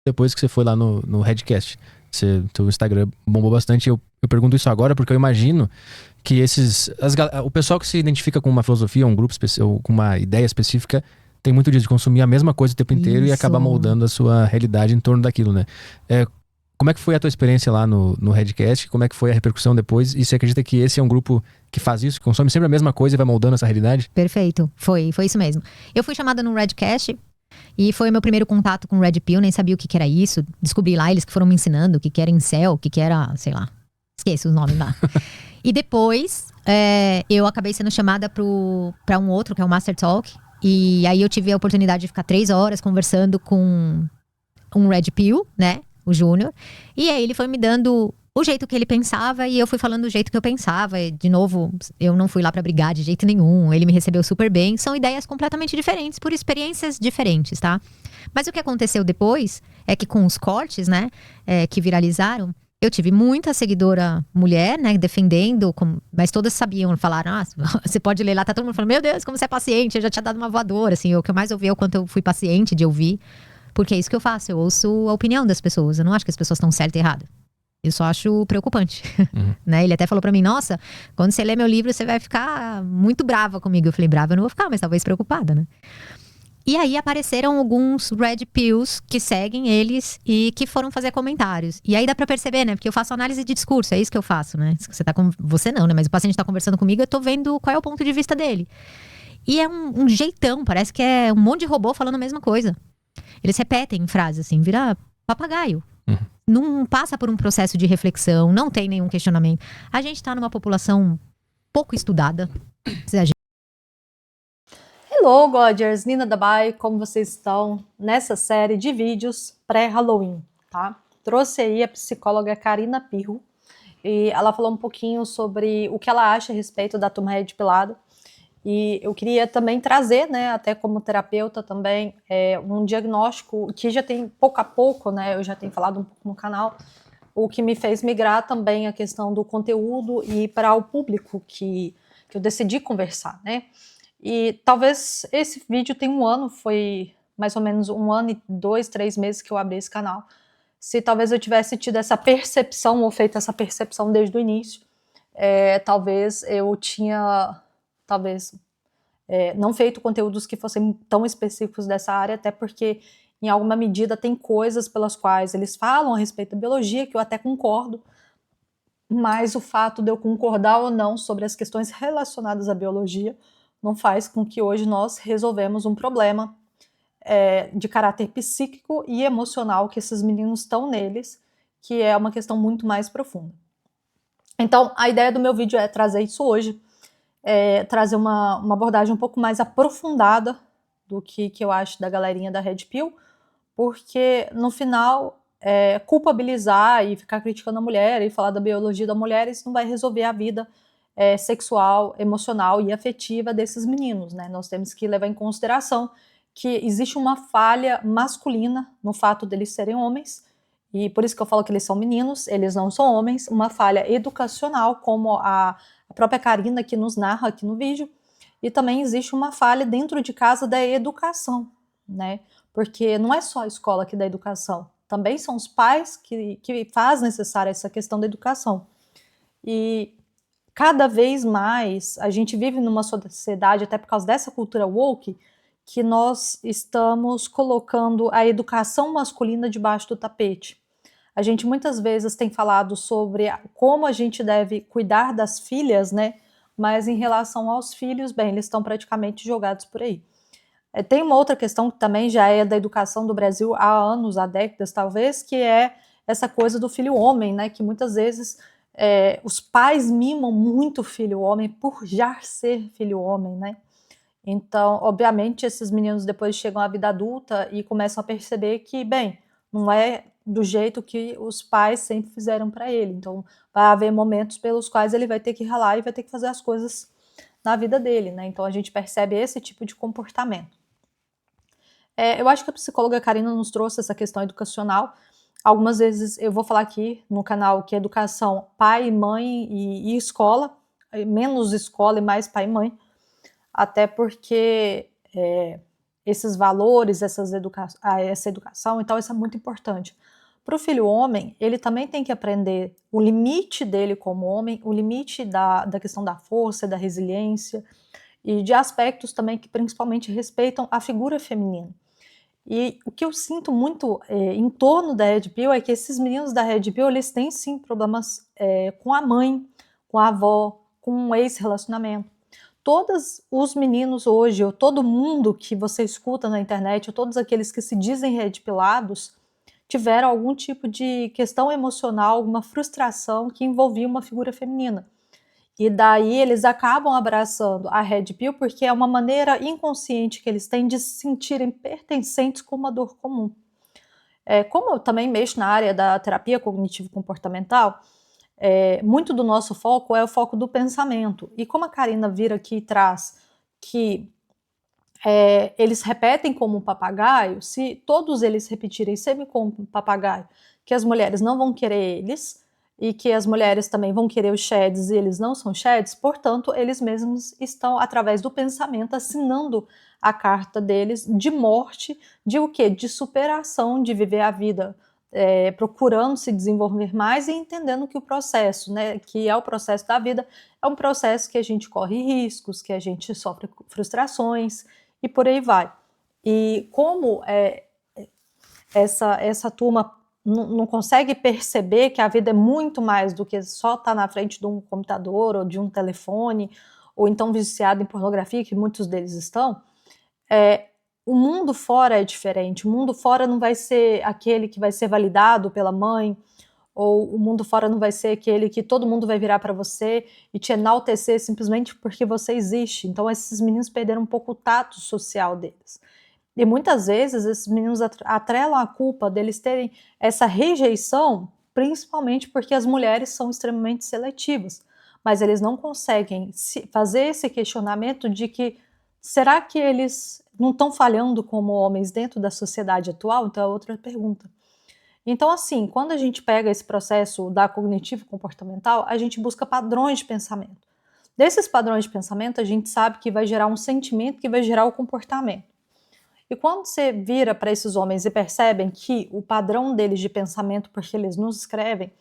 depois que você foi lá no Redcast. Teu Instagram bombou bastante. Eu pergunto isso agora porque eu imagino que o pessoal que se identifica com uma filosofia, um grupo ou com uma ideia específica, tem muito disso, de consumir a mesma coisa o tempo inteiro e acaba moldando a sua realidade em torno daquilo, né? Como é que foi a tua experiência lá no Redcast? Como é que foi a repercussão depois? E você acredita que esse é um grupo que faz isso, que consome sempre a mesma coisa e vai moldando essa realidade? Perfeito, foi isso mesmo. Eu fui chamada no Redcast e foi o meu primeiro contato com Red Pill, nem sabia o que era isso. Descobri lá, eles que foram me ensinando o que era incel, o que era, sei lá, esqueci os nomes lá. E depois, eu acabei sendo chamada pra um outro, que é o Master Talk. E aí eu tive a oportunidade de ficar 3 horas conversando com um Red Pill, né? O Júnior. E aí ele foi me dando o jeito que ele pensava e eu fui falando do jeito que eu pensava. E, de novo, eu não fui lá pra brigar de jeito nenhum. Ele me recebeu super bem. São ideias completamente diferentes, por experiências diferentes, tá? Mas o que aconteceu depois é que com os cortes, né? Que viralizaram, eu tive muita seguidora mulher, né, defendendo, mas todas sabiam, falaram, você pode ler lá, tá todo mundo falando, meu Deus, como você é paciente, eu já tinha dado uma voadora, assim, o que eu mais ouvi é o quanto eu fui paciente de ouvir, porque é isso que eu faço, eu ouço a opinião das pessoas, eu não acho que as pessoas estão certas e erradas, eu só acho preocupante, né, ele até falou pra mim, nossa, quando você lê meu livro, você vai ficar muito brava comigo, eu falei, brava eu não vou ficar, mas talvez preocupada, né. E aí apareceram alguns Red Pills que seguem eles e que foram fazer comentários. E aí dá pra perceber, né? Porque eu faço análise de discurso, é isso que eu faço, né? Você não, né? Mas o paciente tá conversando comigo, eu tô vendo qual é o ponto de vista dele. E é um jeitão, parece que é um monte de robô falando a mesma coisa. Eles repetem frases assim, vira papagaio. Não passa por um processo de reflexão, não tem nenhum questionamento. A gente tá numa população pouco estudada. Hello, Godgers, Nina Dabai, como vocês estão nessa série de vídeos pré-Halloween, tá? Trouxe aí a psicóloga Karina Pirro e ela falou um pouquinho sobre o que ela acha a respeito da turma Red Pilado e eu queria também trazer, né, até como terapeuta também, um diagnóstico que já tem pouco a pouco, né, eu já tenho falado um pouco no canal, o que me fez migrar também a questão do conteúdo e para o público que eu decidi conversar, né? E talvez esse vídeo tenha 1 ano, foi mais ou menos 1 ano e 2, 3 meses que eu abri esse canal. Se talvez eu tivesse tido essa percepção, ou feito essa percepção desde o início, talvez eu tinha, não feito conteúdos que fossem tão específicos dessa área, até porque em alguma medida tem coisas pelas quais eles falam a respeito da biologia, que eu até concordo, mas o fato de eu concordar ou não sobre as questões relacionadas à biologia não faz com que hoje nós resolvemos um problema de caráter psíquico e emocional que esses meninos estão neles, que é uma questão muito mais profunda. Então, a ideia do meu vídeo é trazer isso hoje, trazer uma abordagem um pouco mais aprofundada do que eu acho da galerinha da Red Pill, porque no final, culpabilizar e ficar criticando a mulher e falar da biologia da mulher, isso não vai resolver a vida sexual, emocional e afetiva desses meninos, né? Nós temos que levar em consideração que existe uma falha masculina no fato deles serem homens, e por isso que eu falo que eles são meninos, eles não são homens, uma falha educacional, como a própria Karina que nos narra aqui no vídeo, e também existe uma falha dentro de casa da educação, né? Porque não é só a escola que dá educação, também são os pais que fazem necessária essa questão da educação. E cada vez mais a gente vive numa sociedade, até por causa dessa cultura woke, que nós estamos colocando a educação masculina debaixo do tapete. A gente muitas vezes tem falado sobre como a gente deve cuidar das filhas, né? Mas em relação aos filhos, bem, eles estão praticamente jogados por aí. Tem uma outra questão que também já é da educação do Brasil há anos, há décadas talvez, que é essa coisa do filho homem, né? Que muitas vezes os pais mimam muito o filho homem por já ser filho homem, né? Então, obviamente, esses meninos depois chegam à vida adulta e começam a perceber que, bem, não é do jeito que os pais sempre fizeram para ele. Então, vai haver momentos pelos quais ele vai ter que ralar e vai ter que fazer as coisas na vida dele, né? Então, a gente percebe esse tipo de comportamento. Eu acho que a psicóloga Karina nos trouxe essa questão educacional. Algumas vezes eu vou falar aqui no canal que educação pai, mãe e escola, menos escola e mais pai e mãe, até porque esses valores, essa educação, então isso é muito importante. Para o filho homem, ele também tem que aprender o limite dele como homem, o limite da questão da força, da resiliência e de aspectos também que principalmente respeitam a figura feminina. E o que eu sinto muito em torno da Red Pill é que esses meninos da Red Pill, eles têm sim problemas com a mãe, com a avó, com um ex-relacionamento. Todos os meninos hoje, ou todo mundo que você escuta na internet, ou todos aqueles que se dizem red pillados, tiveram algum tipo de questão emocional, alguma frustração que envolvia uma figura feminina. E daí eles acabam abraçando a Red Pill porque é uma maneira inconsciente que eles têm de se sentirem pertencentes com uma dor comum. Como eu também mexo na área da terapia cognitivo-comportamental, muito do nosso foco é o foco do pensamento. E como a Karina vira aqui e traz que eles repetem como um papagaio, se todos eles repetirem sempre como um papagaio, que as mulheres não vão querer eles, e que as mulheres também vão querer os sheds e eles não são sheds, portanto, eles mesmos estão, através do pensamento, assinando a carta deles de morte, de o quê? De superação, de viver a vida procurando se desenvolver mais e entendendo que o processo, né, que é o processo da vida, é um processo que a gente corre riscos, que a gente sofre frustrações e por aí vai. E como essa turma não consegue perceber que a vida é muito mais do que só estar na frente de um computador ou de um telefone, ou então viciado em pornografia, que muitos deles estão, o mundo fora é diferente. O mundo fora não vai ser aquele que vai ser validado pela mãe, ou o mundo fora não vai ser aquele que todo mundo vai virar para você e te enaltecer simplesmente porque você existe. Então esses meninos perderam um pouco o tato social deles. E muitas vezes esses meninos atrelam a culpa deles terem essa rejeição, principalmente porque as mulheres são extremamente seletivas. Mas eles não conseguem fazer esse questionamento de que será que eles não estão falhando como homens dentro da sociedade atual? Então é outra pergunta. Então, assim, quando a gente pega esse processo da cognitivo-comportamental, a gente busca padrões de pensamento. Desses padrões de pensamento, a gente sabe que vai gerar um sentimento que vai gerar o comportamento. E quando você vira para esses homens e percebem que o padrão deles de pensamento, porque eles nos escrevem,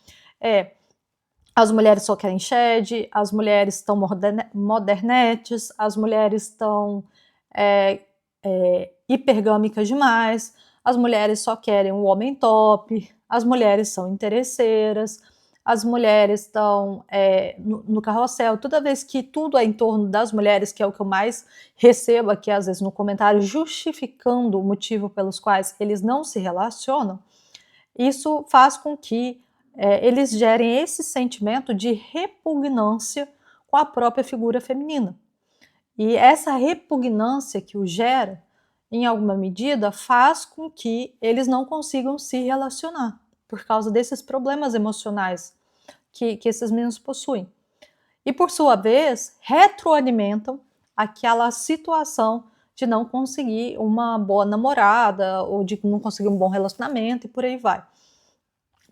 as mulheres só querem shed, as mulheres estão modernetes, as mulheres estão hipergâmicas demais, as mulheres só querem um homem top, as mulheres são interesseiras, as mulheres estão no carrossel. Toda vez que tudo é em torno das mulheres, que é o que eu mais recebo aqui, às vezes, no comentário, justificando o motivo pelos quais eles não se relacionam, isso faz com que eles gerem esse sentimento de repugnância com a própria figura feminina. E essa repugnância que o gera, em alguma medida, faz com que eles não consigam se relacionar, por causa desses problemas emocionais que esses meninos possuem. E, por sua vez, retroalimentam aquela situação de não conseguir uma boa namorada ou de não conseguir um bom relacionamento e por aí vai.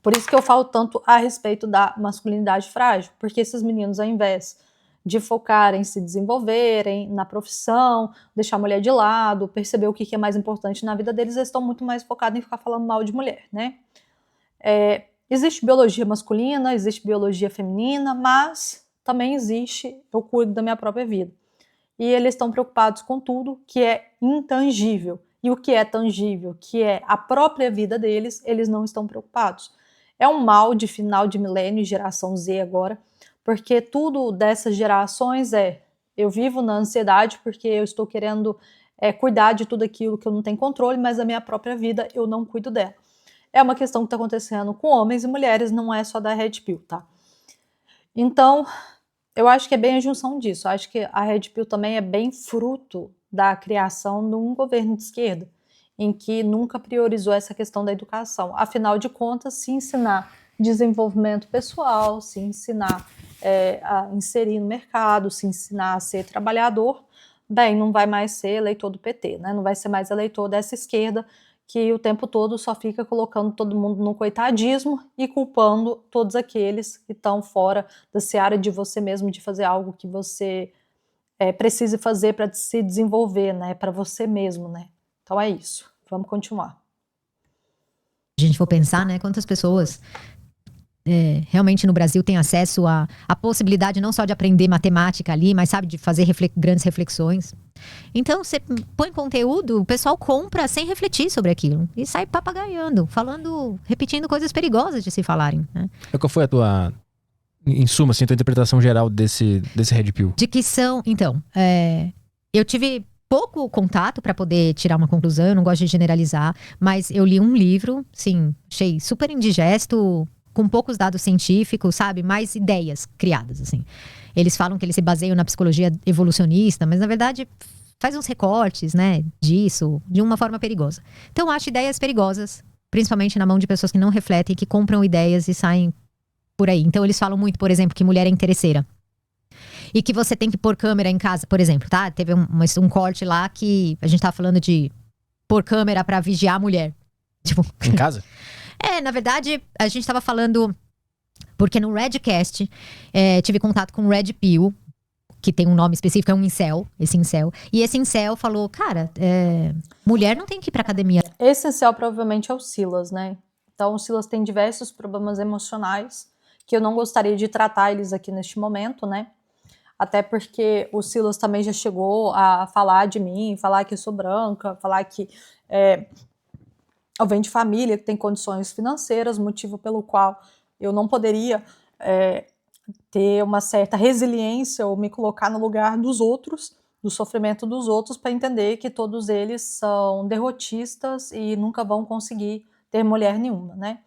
Por isso que eu falo tanto a respeito da masculinidade frágil, porque esses meninos, ao invés de focarem em se desenvolverem na profissão, deixar a mulher de lado, perceber o que é mais importante na vida deles, eles estão muito mais focados em ficar falando mal de mulher, né? Existe biologia masculina, existe biologia feminina, mas também existe, eu cuido da minha própria vida. E eles estão preocupados com tudo que é intangível. E o que é tangível, que é a própria vida deles, eles não estão preocupados. É um mal de final de milênio, geração Z agora, porque tudo dessas gerações eu vivo na ansiedade porque eu estou querendo cuidar de tudo aquilo que eu não tenho controle, mas a minha própria vida eu não cuido dela. É uma questão que está acontecendo com homens e mulheres, não é só da Red Pill, tá? Então, eu acho que é bem a junção disso. Eu acho que a Red Pill também é bem fruto da criação de um governo de esquerda, em que nunca priorizou essa questão da educação. Afinal de contas, se ensinar desenvolvimento pessoal, se ensinar a inserir no mercado, se ensinar a ser trabalhador, bem, não vai mais ser eleitor do PT, né? Não vai ser mais eleitor dessa esquerda que o tempo todo só fica colocando todo mundo no coitadismo e culpando todos aqueles que estão fora da seara de você mesmo, de fazer algo que você precise fazer para se desenvolver, né? Para você mesmo, né? Então é isso. Vamos continuar. A gente for pensar, né, quantas pessoas realmente no Brasil têm acesso à possibilidade não só de aprender matemática ali, mas sabe, de fazer grandes reflexões. Então, você põe conteúdo, o pessoal compra sem refletir sobre aquilo. E sai papagaiando, falando, repetindo coisas perigosas de se falarem, né? Qual foi a tua, em suma, assim, a tua interpretação geral desse Red Pill? De que são, então, eu tive pouco contato para poder tirar uma conclusão, eu não gosto de generalizar, mas eu li um livro, sim, achei super indigesto, com poucos dados científicos, sabe? Mais ideias criadas, assim. Eles falam que eles se baseiam na psicologia evolucionista, mas na verdade faz uns recortes, né, disso, de uma forma perigosa. Então eu acho ideias perigosas, principalmente na mão de pessoas que não refletem, que compram ideias e saem por aí. Então eles falam muito, por exemplo, que mulher é interesseira. E que você tem que pôr câmera em casa, por exemplo, tá? Teve um corte lá que a gente tava falando de pôr câmera pra vigiar a mulher. Tipo... Em casa? Na verdade, a gente tava falando... Porque no Redcast, tive contato com o Red Pill, que tem um nome específico, é um incel, esse incel. E esse incel falou, cara, mulher não tem que ir pra academia. Esse incel provavelmente é o Silas, né? Então o Silas tem diversos problemas emocionais, que eu não gostaria de tratar eles aqui neste momento, né? Até porque o Silas também já chegou a falar de mim, falar que eu sou branca, falar que eu venho de família que tem condições financeiras, motivo pelo qual eu não poderia ter uma certa resiliência ou me colocar no lugar dos outros, do sofrimento dos outros, para entender que todos eles são derrotistas e nunca vão conseguir ter mulher nenhuma, né?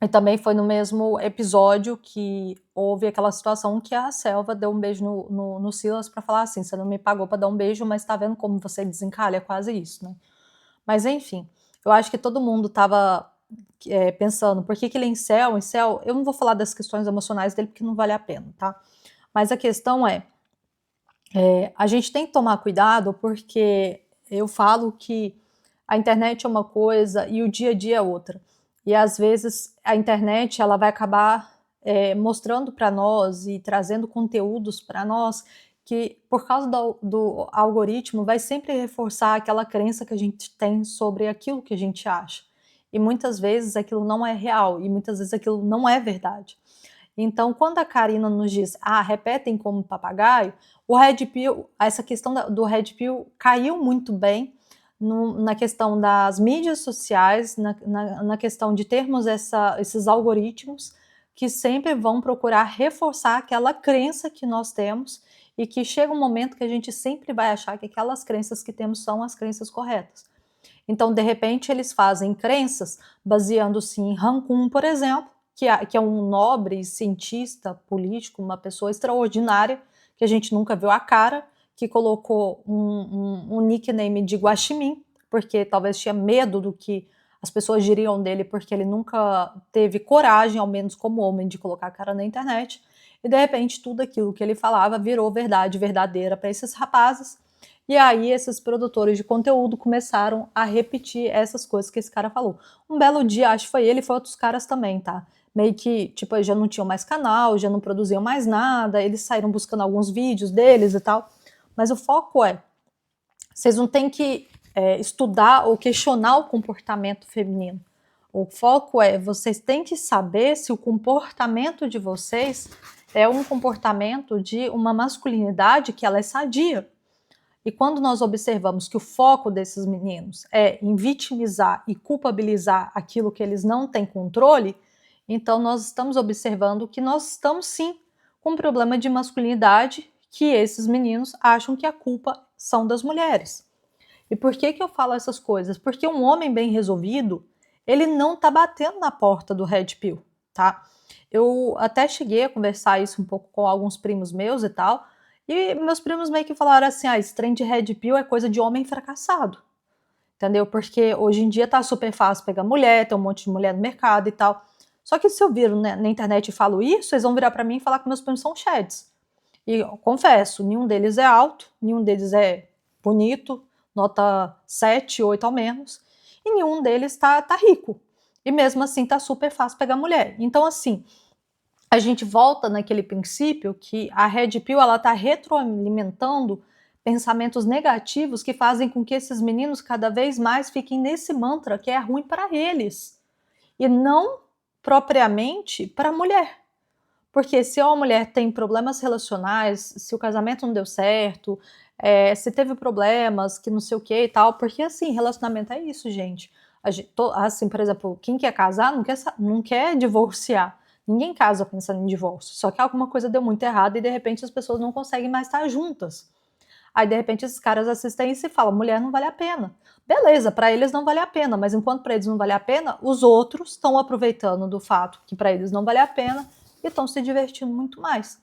E também foi no mesmo episódio que houve aquela situação que a Selva deu um beijo no Silas para falar assim, você não me pagou para dar um beijo, mas tá vendo como você desencalha? É quase isso, né? Mas enfim, eu acho que todo mundo tava pensando, por que ele é incel? Incel, eu não vou falar das questões emocionais dele porque não vale a pena, tá? Mas a questão a gente tem que tomar cuidado porque eu falo que a internet é uma coisa e o dia a dia é outra. E às vezes a internet ela vai acabar mostrando para nós e trazendo conteúdos para nós que por causa do algoritmo vai sempre reforçar aquela crença que a gente tem sobre aquilo que a gente acha. E muitas vezes aquilo não é real e muitas vezes aquilo não é verdade. Então, quando a Karina nos diz, repetem como papagaio, o Red Pill, essa questão do Red Pill caiu muito bem na questão das mídias sociais, na questão de termos esses algoritmos que sempre vão procurar reforçar aquela crença que nós temos e que chega um momento que a gente sempre vai achar que aquelas crenças que temos são as crenças corretas. Então, de repente, eles fazem crenças baseando-se em Rancun, por exemplo, que é um nobre cientista político, uma pessoa extraordinária, que a gente nunca viu a cara, que colocou um nickname de Guaxinim, porque talvez tinha medo do que as pessoas diriam dele, porque ele nunca teve coragem, ao menos como homem, de colocar a cara na internet. E de repente tudo aquilo que ele falava virou verdade verdadeira para esses rapazes. E aí esses produtores de conteúdo começaram a repetir essas coisas que esse cara falou. Um belo dia, acho que foi ele e foi outros caras também, tá? Meio que, tipo, já não tinham mais canal, já não produziam mais nada, eles saíram buscando alguns vídeos deles e tal. Mas o foco vocês não têm que estudar ou questionar o comportamento feminino. O foco vocês têm que saber se o comportamento de vocês é um comportamento de uma masculinidade que ela é sadia. E quando nós observamos que o foco desses meninos é em vitimizar e culpabilizar aquilo que eles não têm controle, então nós estamos observando que nós estamos sim com um problema de masculinidade que esses meninos acham que a culpa são das mulheres. E por que eu falo essas coisas? Porque um homem bem resolvido, ele não tá batendo na porta do Red Pill, tá? Eu até cheguei a conversar isso um pouco com alguns primos meus e tal, e meus primos meio que falaram assim, esse trem de Red Pill é coisa de homem fracassado, entendeu? Porque hoje em dia tá super fácil pegar mulher, tem um monte de mulher no mercado e tal. Só que se eu viro na internet e falo isso, eles vão virar pra mim e falar que meus primos são chads. E eu confesso, nenhum deles é alto, nenhum deles é bonito, nota 7, 8 ao menos, e nenhum deles tá rico. E mesmo assim tá super fácil pegar mulher. Então assim, a gente volta naquele princípio que a Red Pill ela tá retroalimentando pensamentos negativos que fazem com que esses meninos cada vez mais fiquem nesse mantra que é ruim para eles e não propriamente para a mulher. Porque se uma mulher tem problemas relacionais, se o casamento não deu certo, se teve problemas, que não sei o que e tal, porque assim, relacionamento é isso, gente. Assim, por exemplo, quem quer casar não quer divorciar. Ninguém casa pensando em divórcio, só que alguma coisa deu muito errado e de repente as pessoas não conseguem mais estar juntas. Aí de repente esses caras assistem isso e falam, mulher não vale a pena. Beleza, para eles não vale a pena, mas enquanto para eles não vale a pena, os outros estão aproveitando do fato que para eles não vale a pena e estão se divertindo muito mais.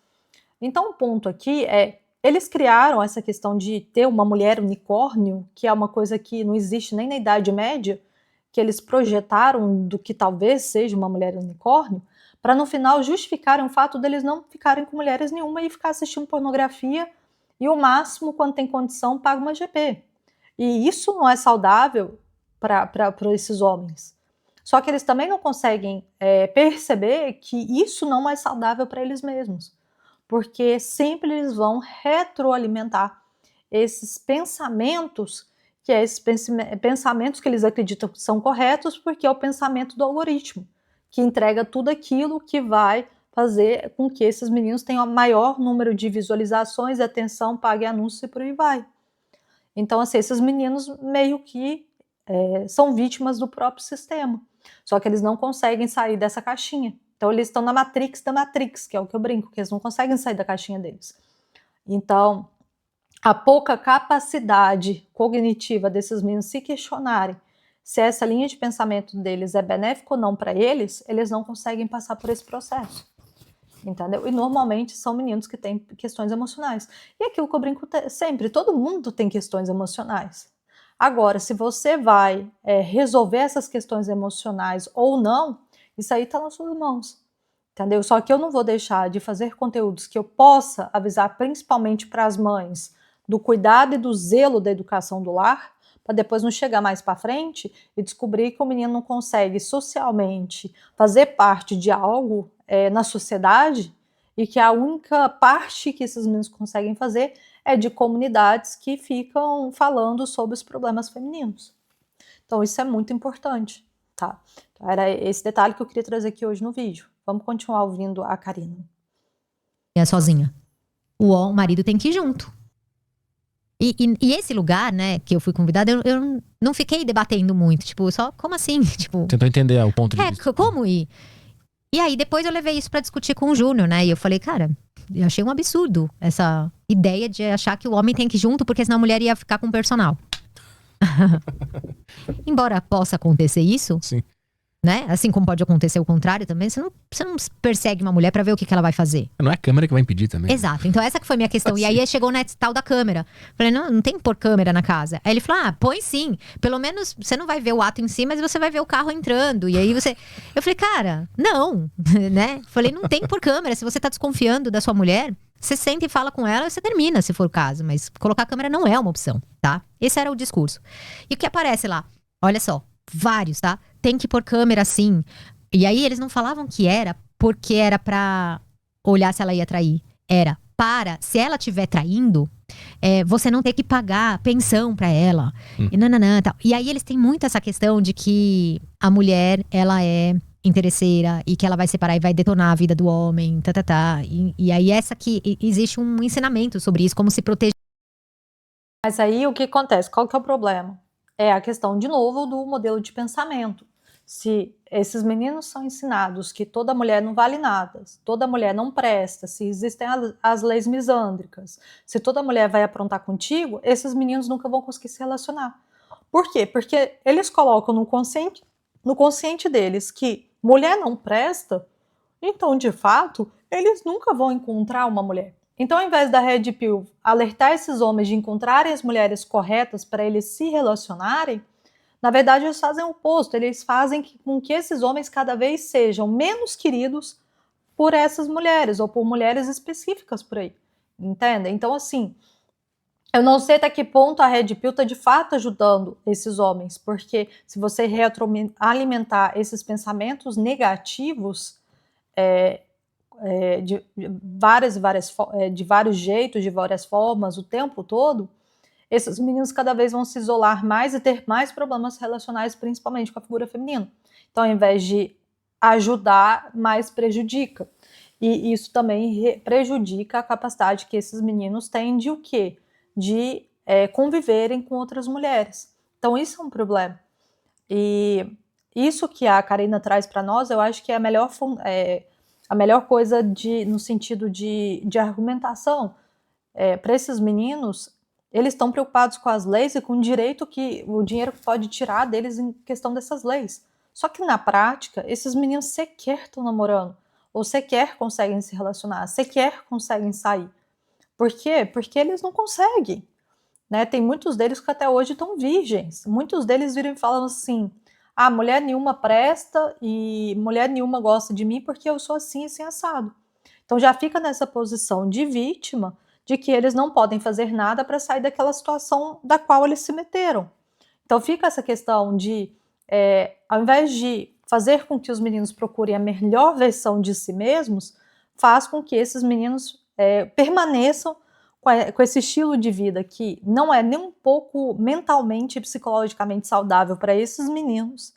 Então o ponto aqui é, eles criaram essa questão de ter uma mulher unicórnio, que é uma coisa que não existe nem na Idade Média, que eles projetaram do que talvez seja uma mulher unicórnio, para no final justificarem o fato deles não ficarem com mulheres nenhuma e ficar assistindo pornografia e o máximo, quando tem condição, paga uma GP. E isso não é saudável para esses homens. Só que eles também não conseguem perceber que isso não é saudável para eles mesmos. Porque sempre eles vão retroalimentar esses pensamentos, que é esses pensamentos que eles acreditam que são corretos, porque é o pensamento do algoritmo, que entrega tudo aquilo que vai fazer com que esses meninos tenham o maior número de visualizações, atenção, pague anúncios e por aí vai. Então, assim, esses meninos meio que são vítimas do próprio sistema. Só que eles não conseguem sair dessa caixinha. Então, eles estão na Matrix da Matrix, que é o que eu brinco, que eles não conseguem sair da caixinha deles. Então, a pouca capacidade cognitiva desses meninos se questionarem se essa linha de pensamento deles é benéfica ou não para eles, eles não conseguem passar por esse processo. Entendeu? E normalmente são meninos que têm questões emocionais. E aquilo que eu brinco sempre, todo mundo tem questões emocionais. Agora, se você vai resolver essas questões emocionais ou não, isso aí está nas suas mãos. Entendeu? Só que eu não vou deixar de fazer conteúdos que eu possa avisar principalmente para as mães do cuidado e do zelo da educação do lar, para depois não chegar mais para frente e descobrir que o menino não consegue socialmente fazer parte de algo na sociedade e que a única parte que esses meninos conseguem fazer é de comunidades que ficam falando sobre os problemas femininos. Então isso é muito importante, tá? Então, era esse detalhe que eu queria trazer aqui hoje no vídeo. Vamos continuar ouvindo a Karina. É sozinha. O marido tem que ir junto. E esse lugar, né, que eu fui convidada, eu não fiquei debatendo muito. Tipo, só, como assim? Tipo, Tentou entender o ponto de vista. Como ir? E aí, depois eu levei isso pra discutir com o Júnior, né? E eu falei, cara, eu achei um absurdo essa ideia de achar que o homem tem que ir junto, porque senão a mulher ia ficar com o personal. Embora possa acontecer isso, Sim. né? Assim como pode acontecer o contrário também, você não persegue uma mulher pra ver o que ela vai fazer. Não é a câmera que vai impedir também. Exato, então essa que foi a minha questão. E aí chegou na tal da câmera. Falei, não tem que pôr câmera na casa. Aí ele falou, põe sim. Pelo menos você não vai ver o ato em si, mas você vai ver o carro entrando. E aí você... Eu falei, cara, não, né? Falei, não tem que pôr câmera. Se você tá desconfiando da sua mulher, você senta e fala com ela e você termina, se for o caso. Mas colocar câmera não é uma opção, tá? Esse era o discurso. E o que aparece lá? Olha só, vários, tá? Tem que pôr câmera sim. E aí eles não falavam que era porque era pra olhar se ela ia trair. Era para, se ela estiver traindo, você não ter que pagar pensão pra ela. E nananã, tal. E aí eles têm muito essa questão de que a mulher, ela é interesseira e que ela vai separar e vai detonar a vida do homem, E aí existe um ensinamento sobre isso, como se proteger. Mas aí o que acontece? Qual que é o problema? É a questão, de novo, do modelo de pensamento. Se esses meninos são ensinados que toda mulher não vale nada, toda mulher não presta, se existem as leis misândricas, se toda mulher vai aprontar contigo, esses meninos nunca vão conseguir se relacionar. Por quê? Porque eles colocam no consciente deles que mulher não presta, então, de fato, eles nunca vão encontrar uma mulher. Então, ao invés da Red Pill alertar esses homens de encontrarem as mulheres corretas para eles se relacionarem, na verdade eles fazem o oposto, eles fazem com que esses homens cada vez sejam menos queridos por essas mulheres, ou por mulheres específicas por aí, entendem? Então, assim, eu não sei até que ponto a Red Pill está de fato ajudando esses homens, porque se você retroalimentar esses pensamentos negativos, de vários jeitos, de várias formas, o tempo todo, esses meninos cada vez vão se isolar mais e ter mais problemas relacionais, principalmente com a figura feminina. Então, ao invés de ajudar, mais prejudica. E isso também prejudica a capacidade que esses meninos têm de o quê? De conviverem com outras mulheres. Então, isso é um problema. E isso que a Karina traz para nós, eu acho que é a melhor coisa no sentido de argumentação. Para esses meninos, eles estão preocupados com as leis e com o dinheiro que pode tirar deles em questão dessas leis. Só que na prática, esses meninos sequer estão namorando, ou sequer conseguem se relacionar, sequer conseguem sair. Por quê? Porque eles não conseguem. Né? Tem muitos deles que até hoje estão virgens. Muitos deles viram e falam assim: mulher nenhuma presta e mulher nenhuma gosta de mim porque eu sou assim assado. Então já fica nessa posição de vítima, de que eles não podem fazer nada para sair daquela situação da qual eles se meteram. Então fica essa questão de, ao invés de fazer com que os meninos procurem a melhor versão de si mesmos, faz com que esses meninos permaneçam com esse estilo de vida que não é nem um pouco mentalmente e psicologicamente saudável para esses meninos.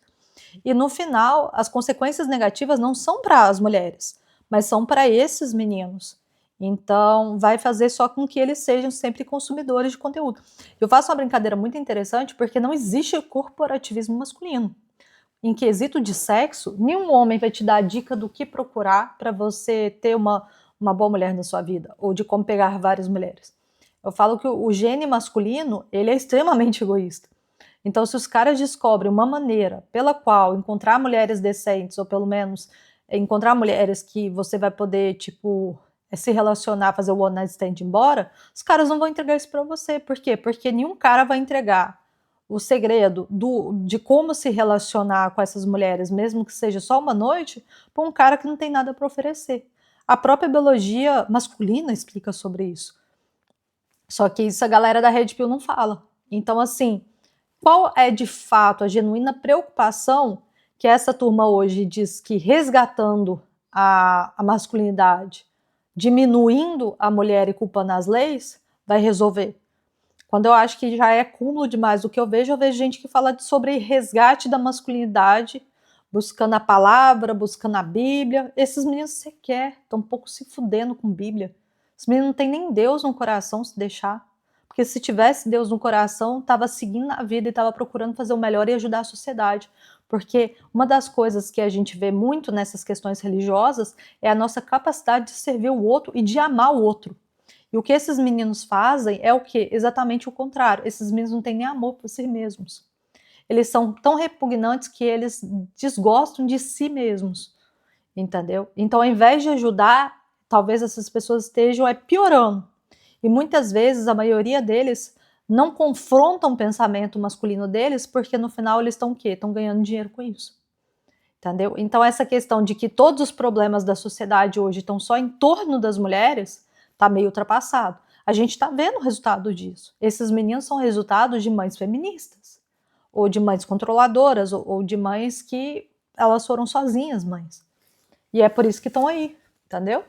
E no final, as consequências negativas não são para as mulheres, mas são para esses meninos. Então, vai fazer só com que eles sejam sempre consumidores de conteúdo. Eu faço uma brincadeira muito interessante porque não existe corporativismo masculino. Em quesito de sexo, nenhum homem vai te dar a dica do que procurar para você ter uma boa mulher na sua vida, ou de como pegar várias mulheres. Eu falo que o gene masculino, ele é extremamente egoísta. Então, se os caras descobrem uma maneira pela qual encontrar mulheres decentes, ou pelo menos encontrar mulheres que você vai poder, se relacionar, fazer o one night stand e ir embora, os caras não vão entregar isso pra você. Por quê? Porque nenhum cara vai entregar o segredo de como se relacionar com essas mulheres, mesmo que seja só uma noite, pra um cara que não tem nada para oferecer. A própria biologia masculina explica sobre isso. Só que isso a galera da Red Pill não fala. Então, assim, qual é de fato a genuína preocupação que essa turma hoje diz que resgatando a masculinidade, diminuindo a mulher e culpando as leis, vai resolver? Quando eu acho que já é cúmulo demais do que eu vejo gente que fala sobre resgate da masculinidade, buscando a palavra, buscando a Bíblia. Esses meninos sequer estão um pouco se fudendo com Bíblia. Os meninos não têm nem Deus no coração, se deixar. Porque se tivesse Deus no coração, estava seguindo a vida e estava procurando fazer o melhor e ajudar a sociedade. Porque uma das coisas que a gente vê muito nessas questões religiosas é a nossa capacidade de servir o outro e de amar o outro. E o que esses meninos fazem é o quê? Exatamente o contrário. Esses meninos não têm nem amor por si mesmos. Eles são tão repugnantes que eles desgostam de si mesmos, entendeu? Então, ao invés de ajudar, talvez essas pessoas estejam piorando. E muitas vezes, a maioria deles não confrontam o pensamento masculino deles, porque no final eles estão o quê? Estão ganhando dinheiro com isso, entendeu? Então, essa questão de que todos os problemas da sociedade hoje estão só em torno das mulheres, está meio ultrapassado. A gente está vendo o resultado disso. Esses meninos são resultados de mães feministas, ou de mães controladoras, ou de mães que elas foram sozinhas mães. E é por isso que estão aí, entendeu?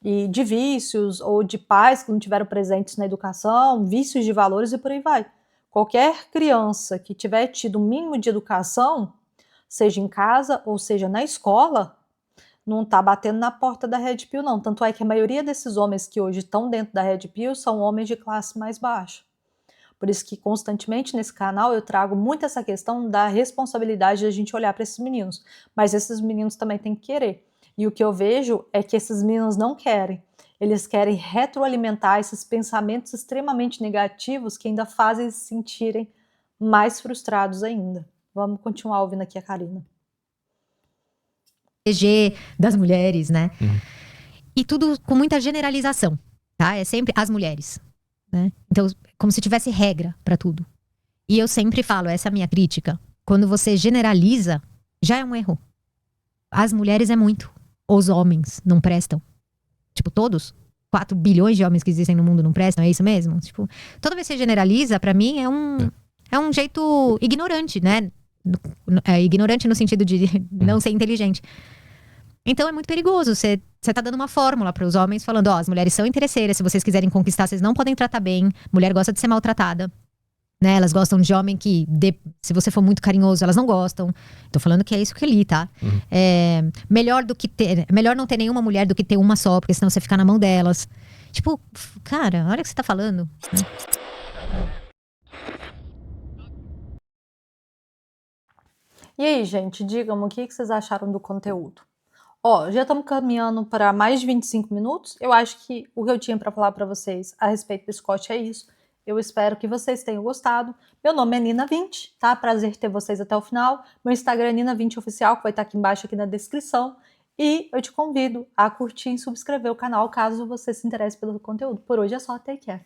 E de vícios, ou de pais que não tiveram presentes na educação, vícios de valores e por aí vai. Qualquer criança que tiver tido um mínimo de educação, seja em casa ou seja na escola, não está batendo na porta da Red Pill, não. Tanto é que a maioria desses homens que hoje estão dentro da Red Pill são homens de classe mais baixa. Por isso que constantemente nesse canal eu trago muito essa questão da responsabilidade de a gente olhar para esses meninos. Mas esses meninos também têm que querer. E o que eu vejo é que esses meninos não querem. Eles querem retroalimentar esses pensamentos extremamente negativos que ainda fazem se sentirem mais frustrados ainda. Vamos continuar ouvindo aqui a Karina. Das mulheres, né? E tudo com muita generalização, tá? É sempre as mulheres, né? Então, como se tivesse regra pra tudo. E eu sempre falo, essa é a minha crítica. Quando você generaliza, já é um erro. As mulheres é muito. Os homens não prestam. Tipo, todos. 4 bilhões de homens que existem no mundo não prestam, é isso mesmo? Tipo, toda vez que você generaliza, pra mim, é um jeito ignorante, né? Ignorante no sentido de não ser inteligente. Então é muito perigoso você você tá dando uma fórmula para os homens, falando, ó, as mulheres são interesseiras, se vocês quiserem conquistar, vocês não podem tratar bem. Mulher gosta de ser maltratada, né? Elas gostam de homem que, se você for muito carinhoso, elas não gostam. Tô falando que é isso que eu li, tá? Melhor não ter nenhuma mulher do que ter uma só, porque senão você fica na mão delas. Tipo, cara, olha o que você tá falando. E aí, gente, digam o que vocês acharam do conteúdo. Ó, já estamos caminhando para mais de 25 minutos. Eu acho que o que eu tinha para falar para vocês a respeito do Scott é isso. Eu espero que vocês tenham gostado. Meu nome é Nina20, tá? Prazer ter vocês até o final. Meu Instagram é Nina20Oficial, que vai estar aqui embaixo aqui na descrição. E eu te convido a curtir e subscrever o canal caso você se interesse pelo conteúdo. Por hoje é só, take care.